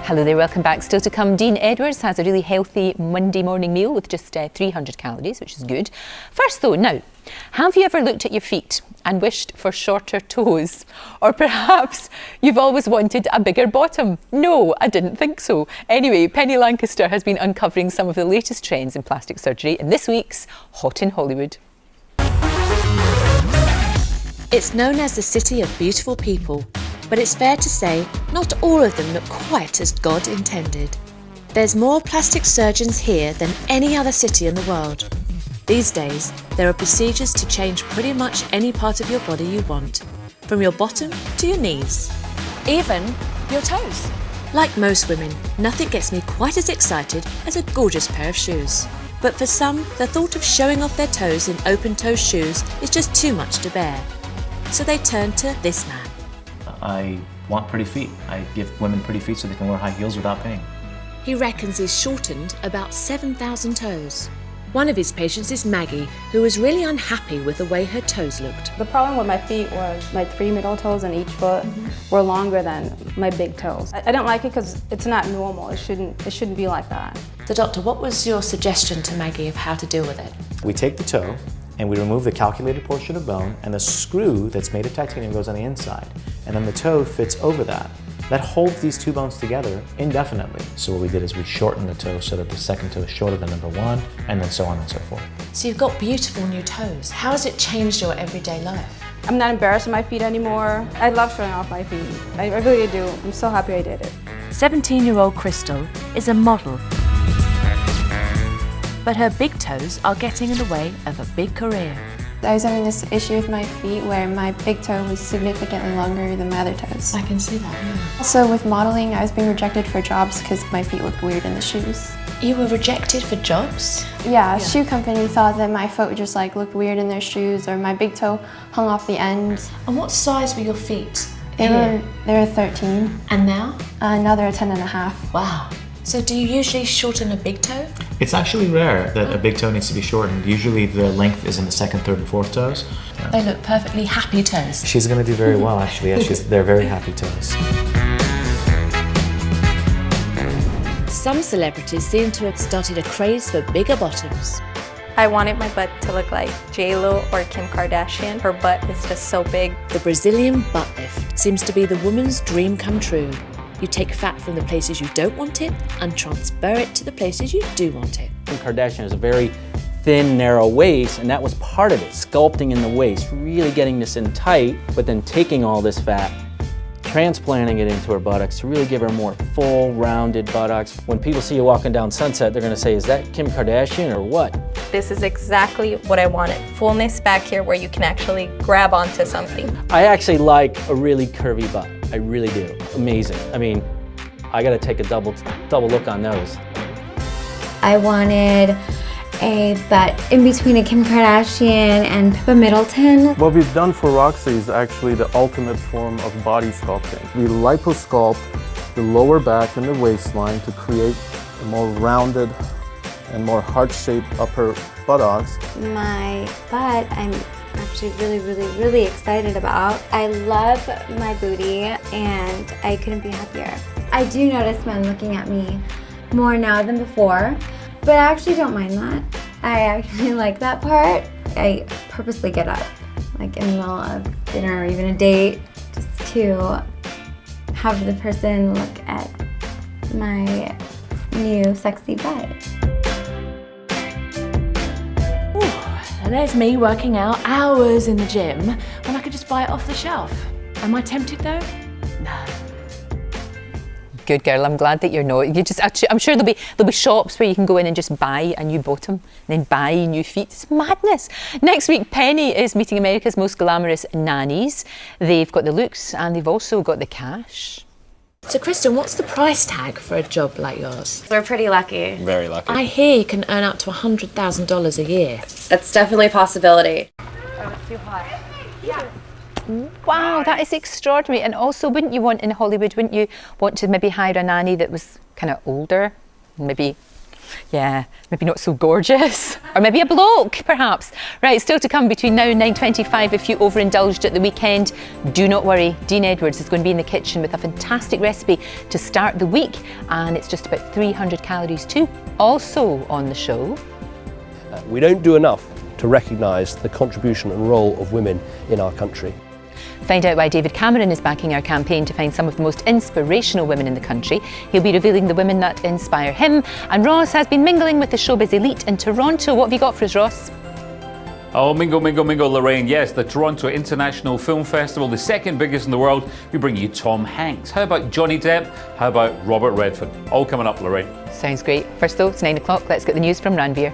Hello there, welcome back. Still to come, Dean Edwards has a really healthy Monday morning meal with just 300 calories, which is good. First though, now, have you ever looked at your feet and wished for shorter toes? Or perhaps you've always wanted a bigger bottom? No, I didn't think so. Anyway, Penny Lancaster has been uncovering some of the latest trends in plastic surgery in this week's Hot in Hollywood. It's known as the city of beautiful people, but it's fair to say not all of them look quite as God intended. There's more plastic surgeons here than any other city in the world. These days, there are procedures to change pretty much any part of your body you want, from your bottom to your knees. Even your toes. Like most women, nothing gets me quite as excited as a gorgeous pair of shoes. But for some, the thought of showing off their toes in open-toe shoes is just too much to bear. So they turn to this man. I want pretty feet. I give women pretty feet so they can wear high heels without paying. He reckons he's shortened about 7,000 toes. One of his patients is Maggie, who was really unhappy with the way her toes looked. The problem with my feet was my 3 middle toes on each foot were longer than my big toes. I didn't like it because it's not normal. It shouldn't be like that. So doctor, what was your suggestion to Maggie of how to deal with it? We take the toe and we remove the calculated portion of bone, and the screw that's made of titanium goes on the inside, and then the toe fits over that. That holds these two bones together indefinitely. So what we did is we shortened the toe so that the second toe is shorter than number one, and then so on and so forth. So you've got beautiful new toes. How has it changed your everyday life? I'm not embarrassed of my feet anymore. I love showing off my feet. I really do. I'm so happy I did it. 17-year-old Crystal is a model. But her big toes are getting in the way of a big career. I was having this issue with my feet where my big toe was significantly longer than my other toes. I can see that, yeah. Also with modeling, I was being rejected for jobs because my feet looked weird in the shoes. You were rejected for jobs? Yeah, a shoe company thought that my foot just looked weird in their shoes, or my big toe hung off the end. And what size were your feet? They were 13. And now? Now they're 10.5. Wow. So do you usually shorten a big toe? It's actually rare that a big toe needs to be shortened. Usually the length is in the second, third, and fourth toes. Yeah. They look perfectly happy toes. She's going to do very well, actually. Yeah, they're very happy toes. Some celebrities seem to have started a craze for bigger bottoms. I wanted my butt to look like J-Lo or Kim Kardashian. Her butt is just so big. The Brazilian butt lift seems to be the woman's dream come true. You take fat from the places you don't want it and transfer it to the places you do want it. Kim Kardashian has a very thin, narrow waist, and that was part of it, sculpting in the waist, really getting this in tight, but then taking all this fat, transplanting it into her buttocks to really give her more full, rounded buttocks. When people see you walking down Sunset, they're gonna say, is that Kim Kardashian or what? This is exactly what I wanted. Fullness back here where you can actually grab onto something. I actually like a really curvy butt. I really do. Amazing. I mean, I gotta take a double look on those. I wanted a butt in between a Kim Kardashian and Pippa Middleton. What we've done for Roxy is actually the ultimate form of body sculpting. We liposculpt the lower back and the waistline to create a more rounded and more heart-shaped upper buttocks. My butt, I'm actually really excited about. I love my booty and I couldn't be happier. I do notice men looking at me more now than before, but I actually don't mind that. I actually like that part. I purposely get up, in the middle of dinner or even a date, just to have the person look at my new sexy butt. And there's me working out hours in the gym when I could just buy it off the shelf. Am I tempted though? No. Good girl, I'm glad that you're not. I'm sure there'll be shops where you can go in and just buy a new bottom and then buy new feet. It's madness. Next week, Penny is meeting America's most glamorous nannies. They've got the looks and they've also got the cash. So Kristen, what's the price tag for a job like yours? We're pretty lucky. Very lucky. I hear you can earn up to $100,000 a year. That's definitely a possibility. Oh, it's too hot. Yeah. Wow, that is extraordinary. And also, wouldn't you want to maybe hire a nanny that was kind of older, maybe Yeah, maybe not so gorgeous. Or maybe a bloke, perhaps. Right, still to come between now and 9:25 if you overindulged at the weekend. Do not worry, Dean Edwards is going to be in the kitchen with a fantastic recipe to start the week, and it's just about 300 calories too. Also on the show. We don't do enough to recognise the contribution and role of women in our country. Find out why David Cameron is backing our campaign to find some of the most inspirational women in the country. He'll be revealing the women that inspire him. And Ross has been mingling with the showbiz elite in Toronto. What have you got for us, Ross? Oh, mingle, mingle, mingle, Lorraine. Yes, the Toronto International Film Festival, the second biggest in the world. We bring you Tom Hanks. How about Johnny Depp? How about Robert Redford? All coming up, Lorraine. Sounds great. First though, it's 9 o'clock. Let's get the news from Ranveer.